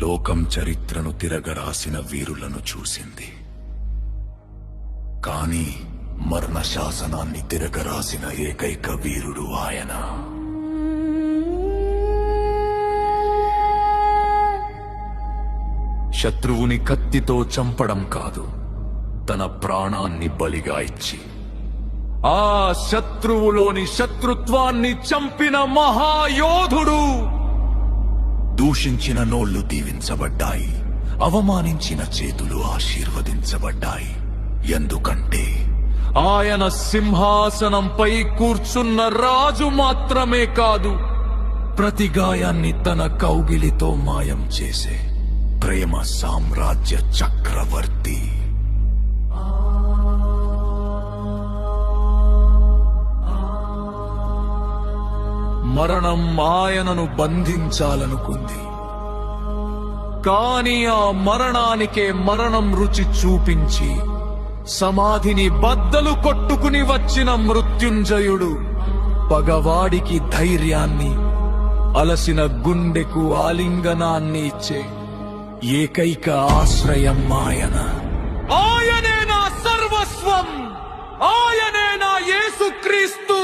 లోకం చరిత్రను తిరగరాసిన వీరులను చూసింది. కాని మరణ శాసనాన్ని తిరగరాసిన ఏకైక వీరుడు ఆయన. శత్రువుని కత్తితో చంపడం కాదు, తన ప్రాణాన్ని బలిగా ఇచ్చి ఆ శత్రువులోని శత్రుత్వాన్ని చంపిన మహాయోధుడు. దూషించిన నోళ్లు దీవించబడ్డాయి, అవమానించిన చేతులు ఆశీర్వదించబడ్డాయి. ఎందుకంటే ఆయన సింహాసనంపై కూర్చున్న రాజు మాత్రమే కాదు, ప్రతి గాయాన్ని తన కౌగిలితో మాయం చేసే ప్రేమ సామ్రాజ్య చక్రవర్తి. మరణం ఆయనను బంధించాలనుకుంది, కాని ఆ మరణానికే మరణం రుచి చూపించి సమాధిని బద్దలు కొట్టుకుని వచ్చిన మృత్యుంజయుడు పగవాడికి ధైర్యాన్ని, అలసిన గుండెకు ఆలింగనాన్ని ఇచ్చే ఏకైక ఆశ్రయం ఆయన. ఆయనే నా సర్వస్వం, ఆయనే నా యేసుక్రీస్తు.